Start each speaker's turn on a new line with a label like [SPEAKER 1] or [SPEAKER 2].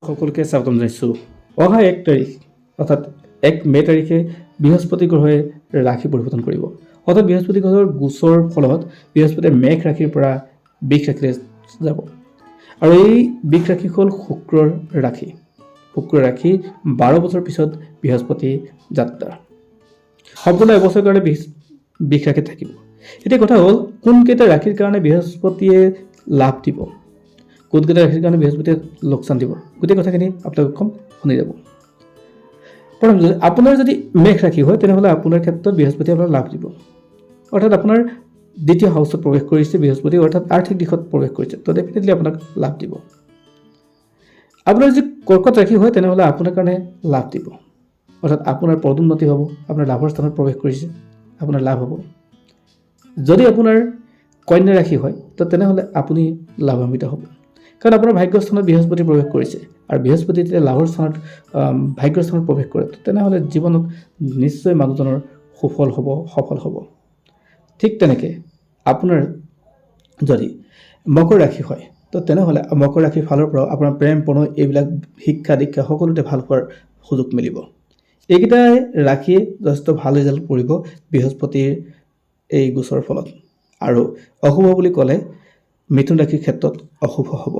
[SPEAKER 1] সকলকে স্বাগতম জানাইছোঁ। অহা 1 তাৰিখ অৰ্থাৎ 1 মে তাৰিখে বৃহস্পতি গ্ৰহে ৰাশি পৰিৱৰ্তন কৰিব। অৰ্থাৎ বৃহস্পতি গ্ৰহৰ গোচৰ ফলত বৃহস্পতিয়ে মেঘ ৰাশিৰ পৰা বৃষ ৰাশিলৈ যাব। আৰু এই বৃষ ৰাশি হ'ল শুক্ৰৰ ৰাশি। শুক্ৰ ৰাশি 12 বছৰ পিছত বৃহস্পতি যাত্ৰা। সম্পূৰ্ণ এবছৰৰ কাৰণে বৃষ ৰাশিত থাকিব। এতিয়া কথা হ'ল কোনকেইটা ৰাশিৰ কাৰণে বৃহস্পতিয়ে লাভ দিব, কোনকেইটা ৰাশিৰ কাৰণে বৃহস্পতিয়ে লোকচান দিব, গোটেই কথাখিনি আপোনালোকক শুনি যাব। প্ৰথম আপোনাৰ যদি মেঘ ৰাশি হয় তেনেহ'লে আপোনাৰ ক্ষেত্ৰত বৃহস্পতিয়ে আপোনাক লাভ দিব। অৰ্থাৎ আপোনাৰ দ্বিতীয় হাউচত প্ৰৱেশ কৰিছে বৃহস্পতি, অৰ্থাৎ আৰ্থিক দিশত প্ৰৱেশ কৰিছে, তো ডেফিনেটলি আপোনাক লাভ দিব। আপোনাৰ যদি কৰ্কট ৰাশি হয় তেনেহ'লে আপোনাৰ কাৰণে লাভ দিব। অৰ্থাৎ আপোনাৰ পদোন্নতি হ'ব, আপোনাৰ লাভৰ স্থানত প্ৰৱেশ কৰিছে, আপোনাৰ লাভ হ'ব। যদি আপোনাৰ কন্যা ৰাশি হয় তো তেনেহ'লে আপুনি লাভান্বিত হ'ব, কাৰণ আপোনাৰ ভাগ্যস্থানত বৃহস্পতি প্ৰৱেশ কৰিছে, আৰু বৃহস্পতি যেতিয়া লাভৰ স্থানত ভাগ্যস্থানত প্ৰৱেশ কৰে তেনেহ'লে জীৱনত নিশ্চয় মানুহজনৰ সুফল হ'ব, সফল হ'ব। ঠিক তেনেকৈ আপোনাৰ যদি মকৰ ৰাশি হয় তো তেনেহ'লে মকৰ ৰাশিৰ ফালৰ পৰাও আপোনাৰ প্ৰেম প্ৰণয় এইবিলাক শিক্ষা দীক্ষা সকলোতে ভাল হোৱাৰ সুযোগ মিলিব। এইকেইটাই ৰাশিয়ে যথেষ্ট ভাল ৰিজাল্ট কৰিব বৃহস্পতিৰ এই গোচৰৰ ফলত। আৰু অশুভ বুলি ক'লে মিথুন ৰাশিৰ ক্ষেত্ৰত অশুভ হ'ব।